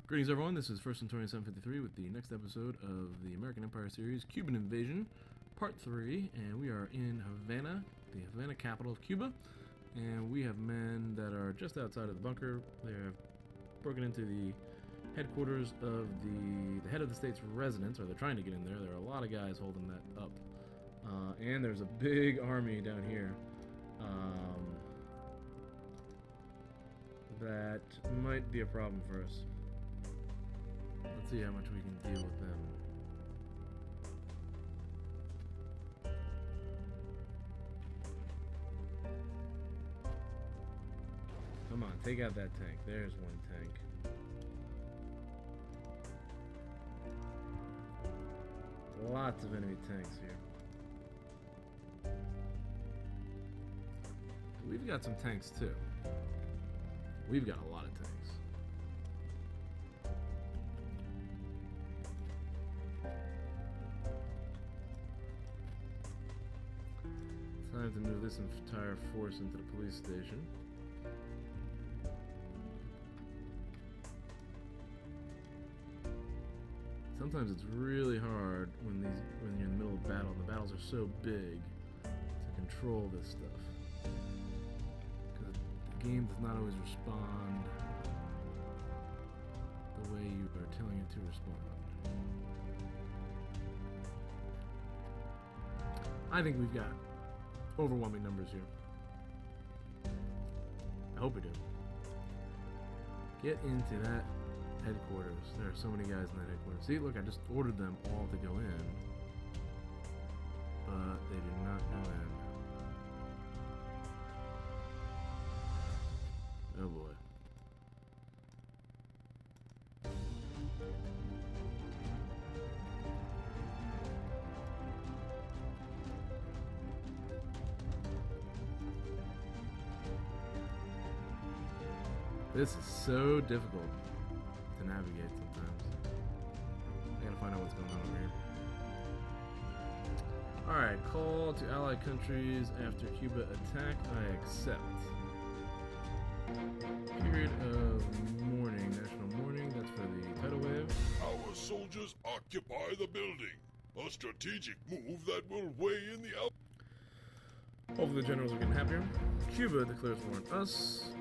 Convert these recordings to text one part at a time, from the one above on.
Greetings everyone, this is First Centurion 753 with the next episode of the American Empire series, Cuban Invasion, Part 3, and we are in Havana, the Havana capital of Cuba, and we have men that are just outside of the bunker. They have broken into the headquarters of the head of the state's residence, or they're trying to get in there. There are a lot of guys holding that up, and there's a big army down here that might be a problem for us. Let's see how much we can deal with them. Come on, take out that tank. There's one tank. Lots of enemy tanks here. We've got some tanks too. We've got a lot of tanks. Time to move this entire force into the police station. Sometimes it's really hard when you're in the middle of battle and the battles are so big to control this stuff. Because the game does not always respond the way you are telling it to respond. I think we've got overwhelming numbers here. I hope we do. Get into that headquarters. There are so many guys in that headquarters. See, look, I just ordered them all to go in, but they did not go in. Oh boy. This is so difficult to navigate sometimes. I gotta find out what's going on over here. Alright, call to allied countries after Cuba attack. I accept. Period of mourning, national mourning. That's for the tidal wave. Our soldiers occupy the building. A strategic move that will weigh in the out. Hopefully the generals are getting happier. Cuba declares war on us.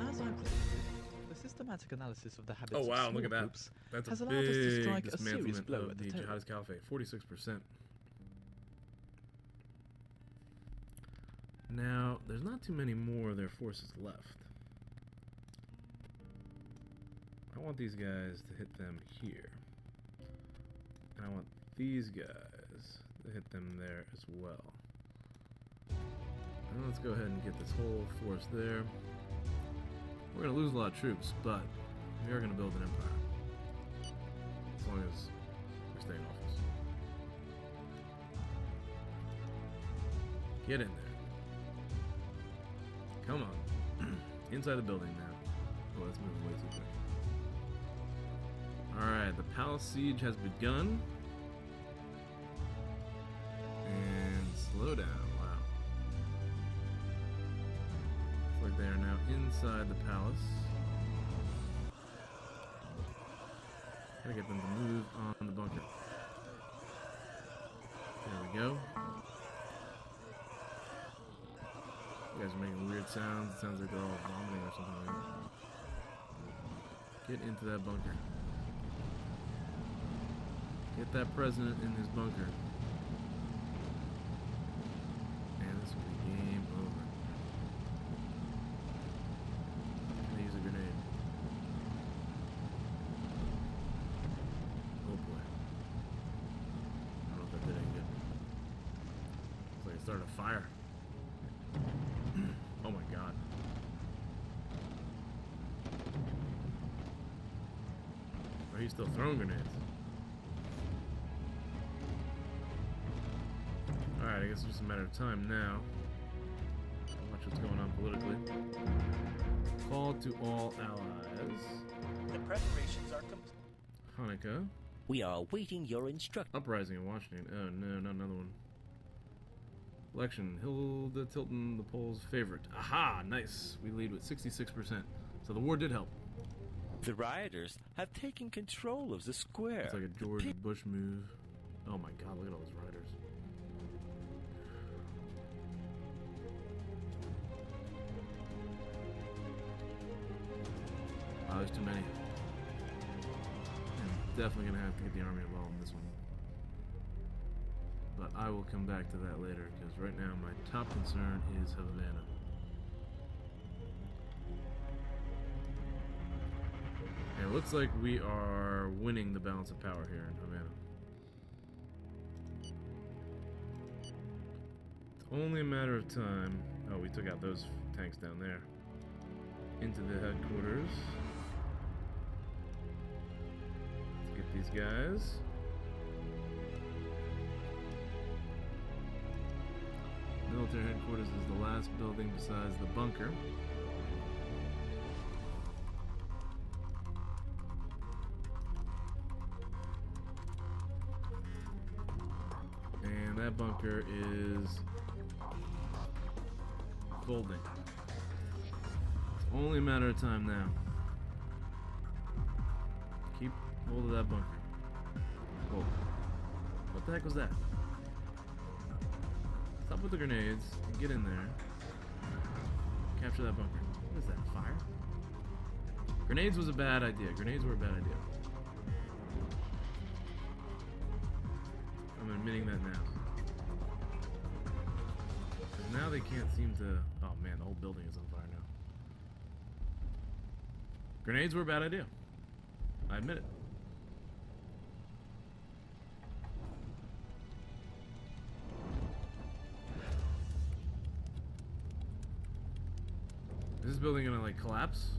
As I predicted, the systematic analysis of the habits Oh wow, of look at small that. groups That's has a allowed us to big strike a serious dismantlement blow of at the the tail. Jihadist Caliphate. 46%. Now, there's not too many more of their forces left. I want these guys to hit them here. And I want these guys to hit them there as well. And let's go ahead and get this whole force there. We're going to lose a lot of troops, but we are going to build an empire. As long as we stay in office. Get in there. Come on. Inside the building now. Oh, that's moving way too quick. Alright, the palace siege has begun. And slow down. Wow. Looks like they are now inside the palace. Gotta get them to move on the bunker. There we go. You guys are making weird sounds. It sounds like they're all vomiting or something like that. Get into that bunker. Get that president in his bunker. And this will be game over. I'm gonna use a grenade. Oh boy. I don't know if that did any good. Looks like it started a fire. Oh my god. Are you still throwing grenades? Alright, I guess it's just a matter of time now. Watch what's going on politically. Call to all allies. The preparations are complete. Hanukkah. We are awaiting your instructions. Uprising in Washington. Oh no, not another one. Election. Hilda Tilton, the polls' favorite. Aha! Nice. We lead with 66%. So the war did help. The rioters have taken control of the square. It's like a George Bush move. Oh my god, look at all those riders. Oh, there's too many. I'm definitely gonna have to get the army involved in this one. But I will come back to that later, because right now my top concern is Havana. And it looks like we are winning the balance of power here in Havana. It's only a matter of time. Oh, we took out those tanks down there. Into the headquarters. Let's get these guys. Military headquarters is the last building besides the bunker. And that bunker is folding. It's only a matter of time now. Keep hold of that bunker. Whoa. What the heck was that? Stop with the grenades and get in there. Capture that bunker. What is that? Fire? Grenades was a bad idea. Grenades were a bad idea. I'm admitting that now. And now they can't seem to... Oh man, the whole building is on fire now. Grenades were a bad idea. I admit it. Is this building gonna like collapse?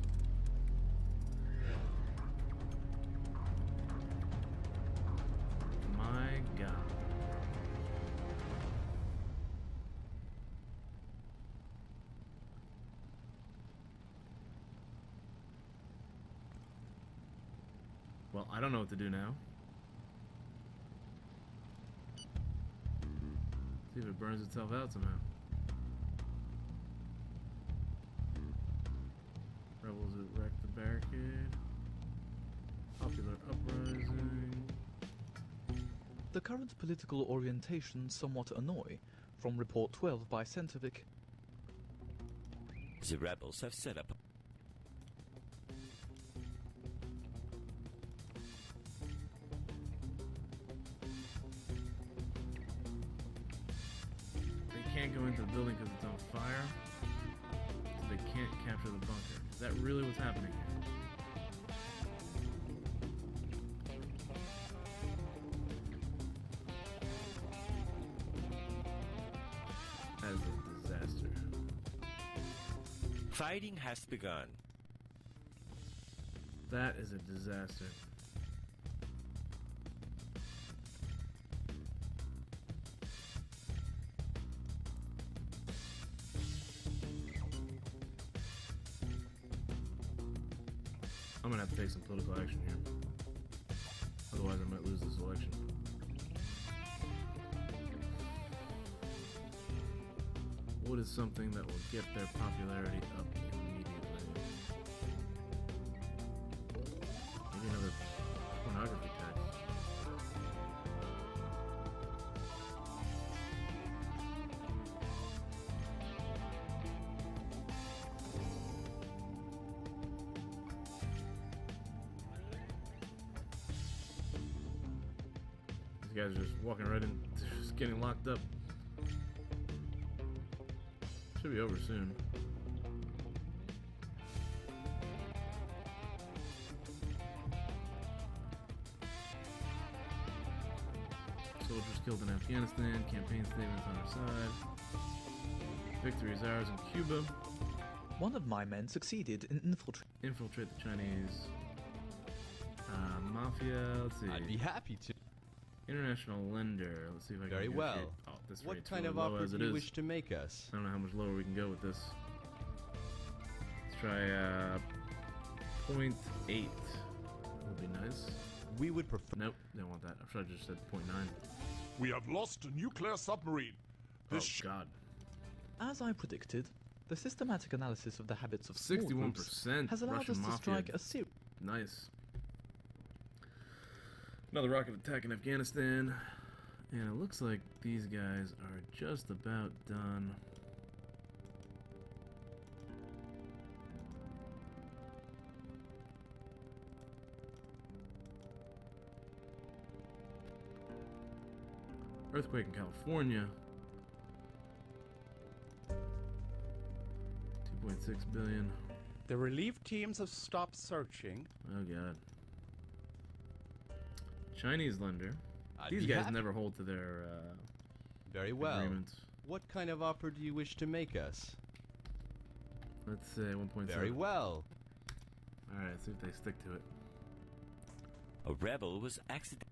My god. Well, I don't know what to do now. See if it burns itself out somehow. Rebels that wrecked the barricade. Popular uprising. The current political orientation somewhat annoy, from Report 12 by Centovic. The rebels have set up. They can't go into the building because it's on fire. So they can't capture the bunker. Is that really what's happening here? That is a disaster. Fighting has begun. That is a disaster. I'm gonna have to take some political action here. Otherwise I might lose this election. What is something that will get their popularity up immediately? Maybe another pornography tax. These guys are just walking right in, just getting locked up. Should be over soon. Soldiers killed in Afghanistan. Campaign statements on our side. Victory is ours in Cuba. One of my men succeeded in Infiltrate the Chinese mafia. Let's see. I'd be happy to. International lender. Let's see if I can Very negotiate. well. Oh, this What rate's kind really of low offer as do it you is. wish to make us? I don't know how much lower we can go with this. Let's try 0.8. Would be nice. We would prefer. Nope, don't want that. I should have just said 0.9. We have lost a nuclear submarine. Oh This god. As I predicted, the systematic analysis of the habits of small groups 61% has allowed Russian us to mafia strike a series. Nice. Another rocket attack in Afghanistan. And it looks like these guys are just about done. Earthquake in California. 2.6 billion. The relief teams have stopped searching. Oh god. Chinese lender. I'd These be guys happy- never hold to their Very well. agreements. What kind of offer do you wish to make us? Let's say 1.7. Very well. Alright, see if they stick to it. A rebel was accidentally.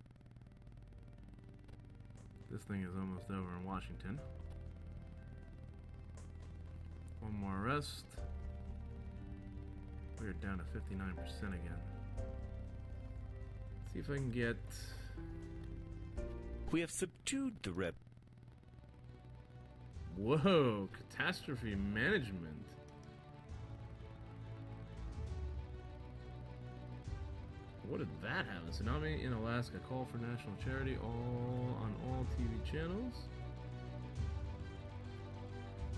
This thing is almost over in Washington. One more arrest. We're down to 59% again. See if I can get... We have subdued the rebel. Whoa, catastrophe management. What did that have? A tsunami in Alaska, call for national charity on all TV channels.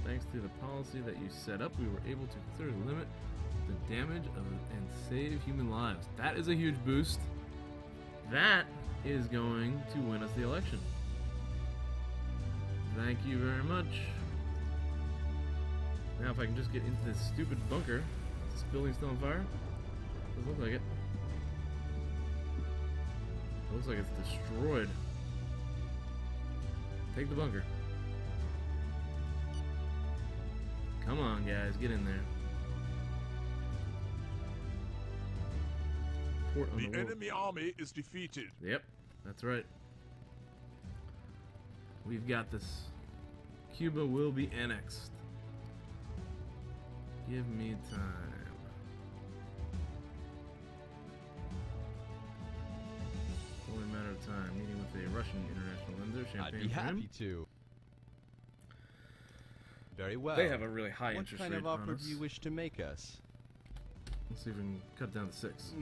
Thanks to the policy that you set up, we were able to consider to limit the damage and save human lives. That is a huge boost. That is going to win us the election. Thank you very much. Now if I can just get into this stupid bunker. Is this building still on fire? Doesn't look like it. It looks like it's destroyed. Take the bunker. Come on, guys, get in there. Port on The the enemy army is defeated. Yep, that's right. We've got this. Cuba will be annexed. Give me time. Only a matter of time. Meeting with a Russian international lender. I'd Champagne be for him. happy to. Very well. They have a really high What interest kind rate of on offer us. do you wish to make us? Let's see if we can cut down to 6.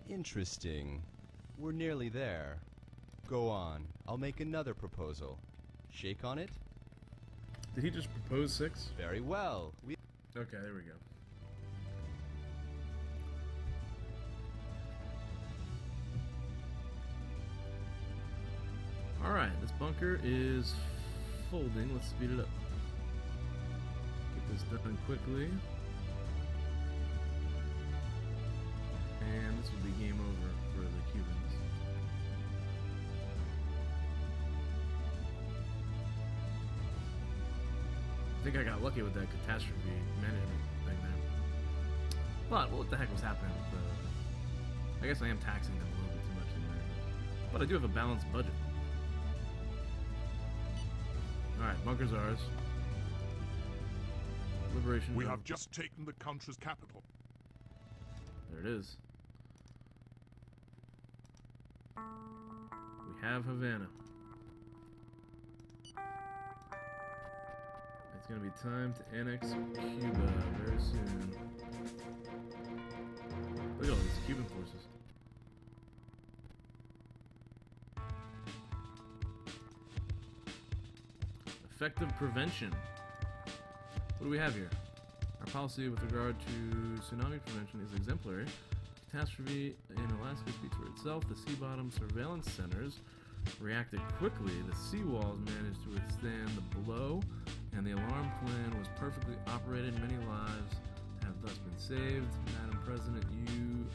Interesting. We're nearly there. Go on. I'll make another proposal. Shake on it? Did he just propose 6? Very well. Okay, there we go. Alright, this bunker is folding. Let's speed it up. Get this done quickly. And this will be game over for the Cubans. I think I got lucky with that catastrophe management thing there. But what the heck was happening with the... I guess I am taxing them a little bit too much in there. But I do have a balanced budget. Alright, bunker's ours. Liberation. We of- have just taken the country's capital. There it is. We have Havana. It's gonna be time to annex Cuba very soon. Look at all these Cuban forces. Effective prevention. What do we have here? Our policy with regard to tsunami prevention is exemplary. Catastrophe in Alaska speaks for itself. The sea bottom surveillance centers reacted quickly. The seawalls managed to withstand the blow, and the alarm plan was perfectly operated. Many lives have thus been saved. Madam President,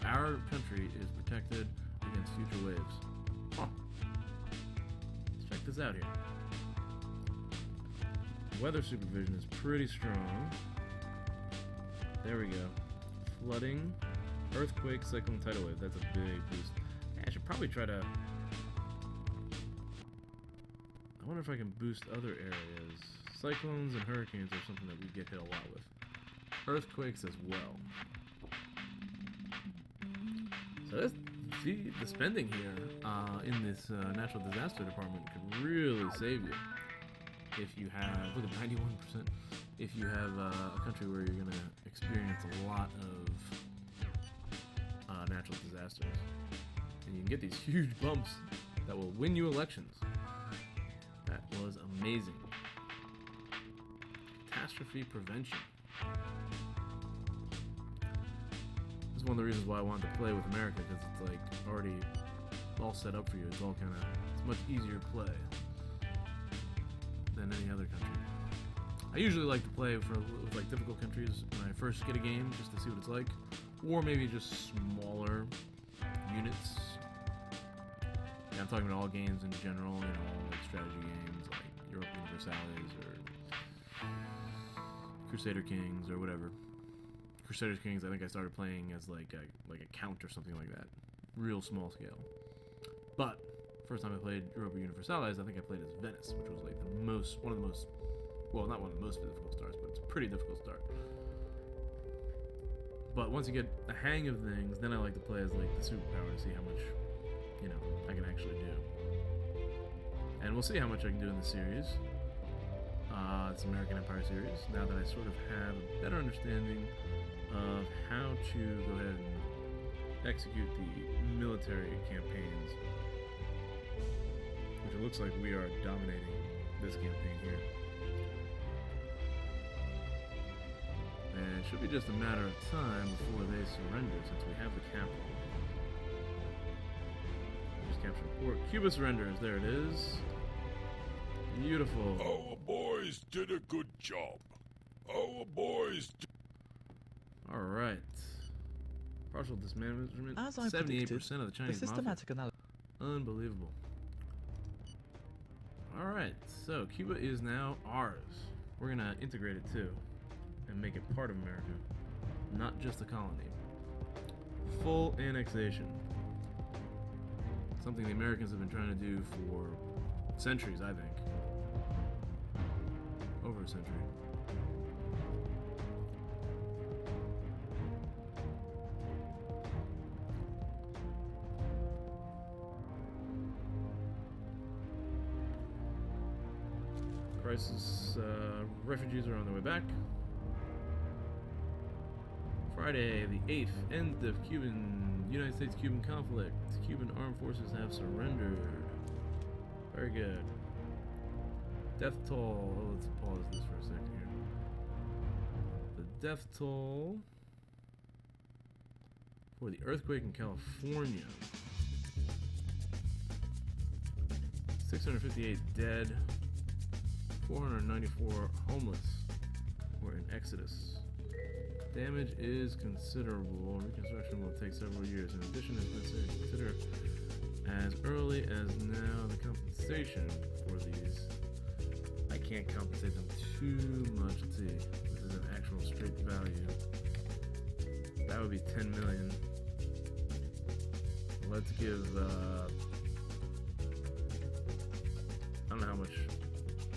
our country is protected against future waves. Huh. Let's check this out here. Weather supervision is pretty strong. There we go. Flooding, earthquake, cyclone, tidal wave. That's a big boost. I should probably try to... I wonder if I can boost other areas. Cyclones and hurricanes are something that we get hit a lot with. Earthquakes as well. So this, see, the spending here in this natural disaster department could really save you. If you have, look at 91%, if you have a country where you're going to experience a lot of natural disasters. And you can get these huge bumps that will win you elections. That was amazing. Catastrophe prevention. This is one of the reasons why I wanted to play with America, because it's like already all set up for you. It's all kind of, it's much easier to play than any other country. I usually like to play with like difficult countries when I first get a game, just to see what it's like, or maybe just smaller units. Yeah, I'm talking about all games in general, you know, like strategy games, like Europa Universalis or Crusader Kings or whatever. Crusader Kings, I think I started playing as like a count or something like that, real small scale. But first time I played Europa Universalis, I think I played as Venice, which was like one of the most, well, not one of the most difficult starts, but it's a pretty difficult start. But once you get a hang of things, then I like to play as like the superpower to see how much, you know, I can actually do. And we'll see how much I can do in the series. It's American Empire series. Now that I sort of have a better understanding of how to go ahead and execute the military campaigns, which it looks like we are dominating this campaign here. And it should be just a matter of time before they surrender, since we have the capital. Just capture port. Cuba surrenders. There it is. Beautiful. Our boys did a good job. Our boys did... Alright. Partial dismantlement. As I 78% predicted, of the the Chinese systematic analysis. mafia. Unbelievable. Alright, so Cuba is now ours. We're gonna integrate it too, and make it part of America, not just a colony. Full annexation. Something the Americans have been trying to do for centuries, I think. Over a century. Crisis, refugees are on their way back. Friday, the 8th, end of United States-Cuban conflict. Cuban armed forces have surrendered. Very good. Death toll. Oh, let's pause this for a second here. The death toll for the earthquake in California. 658 dead. 494 homeless or in exodus. Damage is considerable. Reconstruction will take several years. In addition, it's necessary to consider as early as now the compensation for these. I can't compensate them too much. Let's see. This is an actual straight value. That would be 10 million. Let's give I don't know how much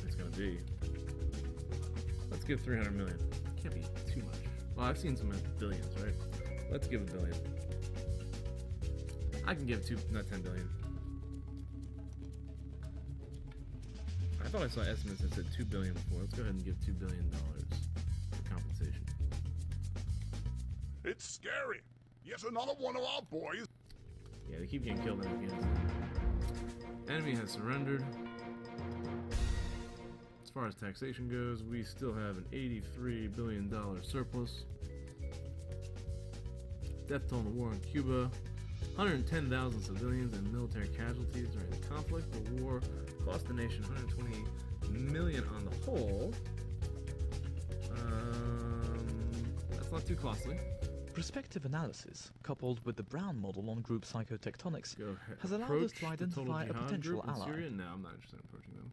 it's gonna be. Let's give 300 million. Can't be too much. Well, I've seen some billions, right? Let's give $1 billion. I can give not 10 billion. I thought I saw estimates that said 2 billion before. Let's go ahead and give $2 billion for compensation. It's scary. Yes, another one of our boys. Yeah, they keep getting killed in Afghanistan. Enemy has surrendered. As far as taxation goes, we still have an $83 billion surplus. Death toll in the war in Cuba. 110,000 civilians and military casualties during the conflict. The war cost the nation $120 million on the whole. That's not too costly. Prospective analysis, coupled with the Brown model on group psychotectonics, Go ahead. has allowed us to Approach the total identify a jihad potential group in ally. Syria? No, I'm not interested in approaching them.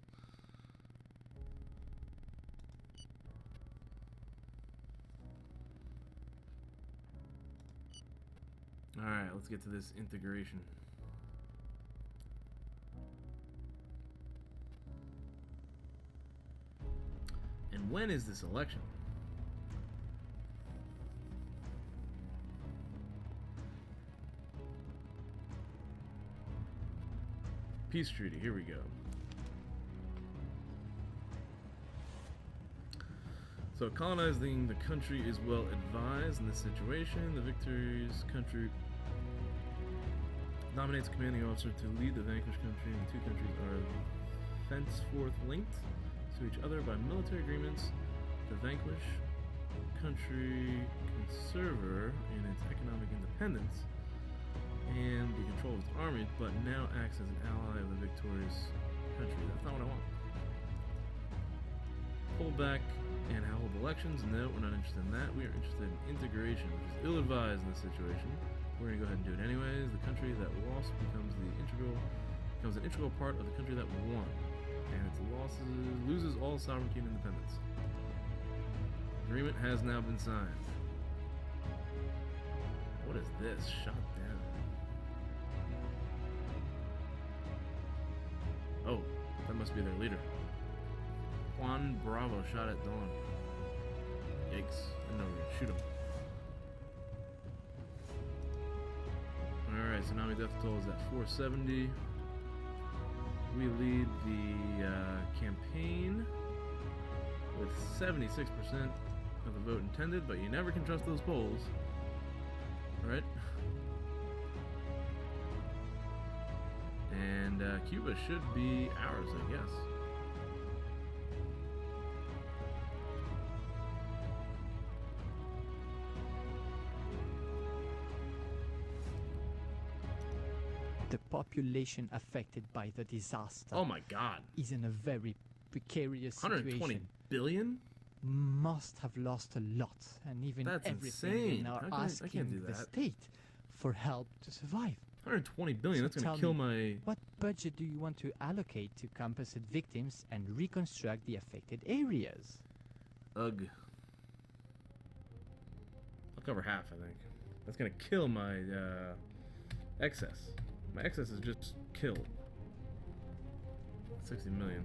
Alright, let's get to this integration. And when is this election? Peace treaty, here we go. So colonizing the country is well advised in this situation. The victorious country Nominates a commanding officer to lead the vanquished country, and the two countries are thenceforth linked to each other by military agreements. The vanquished country can serve in its economic independence and the control of its armies, but now acts as an ally of the victorious country. That's not what I want. Pull back and hold elections. No, we're not interested in that. We are interested in integration, which is ill-advised in this situation. We're going to go ahead and do it anyways. The country that lost becomes an integral part of the country that won, and its losses loses all sovereignty and independence. Agreement has now been signed. What is this? Shot down. Oh, that must be their leader. Juan Bravo shot at dawn. Yikes. I didn't know we were gonna shoot him. Alright, Tsunami death toll is at 470. We lead the campaign with 76% of the vote intended, but you never can trust those polls. Alright? And Cuba should be ours, I guess. The population affected by the disaster Oh my god. is in a very precarious 120 situation. billion? Must have lost a lot, and even That's everything insane. and are How can I can't asking do the that. state for help to survive. 120 billion, So that's gonna tell kill me, my... What budget do you want to allocate to compensate victims and reconstruct the affected areas? Ugh. I'll cover half, I think. That's gonna kill my excess. My excess is just killed. 60 million.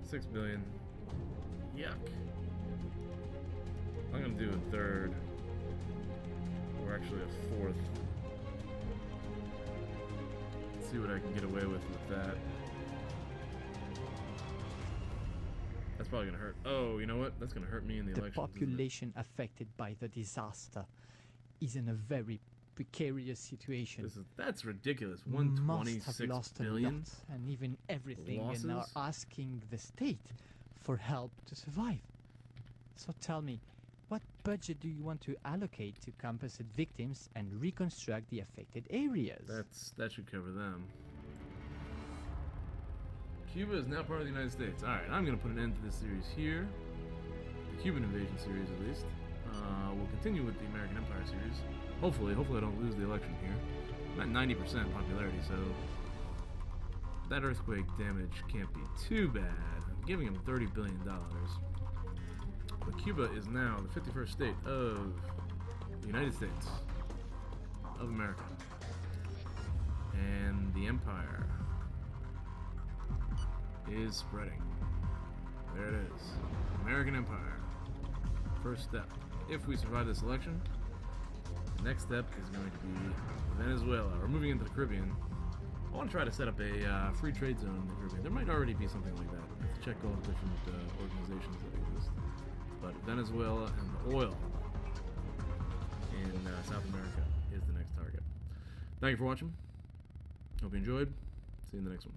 6 billion. Yuck. I'm gonna do a third. Or actually a fourth. Let's see what I can get away with that. That's probably gonna hurt. Oh, you know what? That's gonna hurt me in the The elections. isn't it? population affected by the disaster is in a very precarious situation. That's ridiculous. Must have 126 lost a billion. lot, and even everything, and are Losses? asking the state for help to survive. So tell me, what budget do you want to allocate to compensate victims and reconstruct the affected areas? That should cover them. Cuba is now part of the United States. All right, I'm gonna put an end to this series here. The Cuban invasion series, at least. We'll continue with the American Empire series. Hopefully I don't lose the election here. I'm at 90% popularity, so that earthquake damage can't be too bad. I'm giving him $30 billion. But Cuba is now the 51st state of the United States of America. And the empire is spreading. There it is. American Empire. First step. If we survive this election, the next step is going to be Venezuela. We're moving into the Caribbean. I want to try to set up a free trade zone in the Caribbean. There might already be something like that. I have to check all the different organizations that exist. But Venezuela and the oil in South America is the next target. Thank you for watching. Hope you enjoyed. See you in the next one.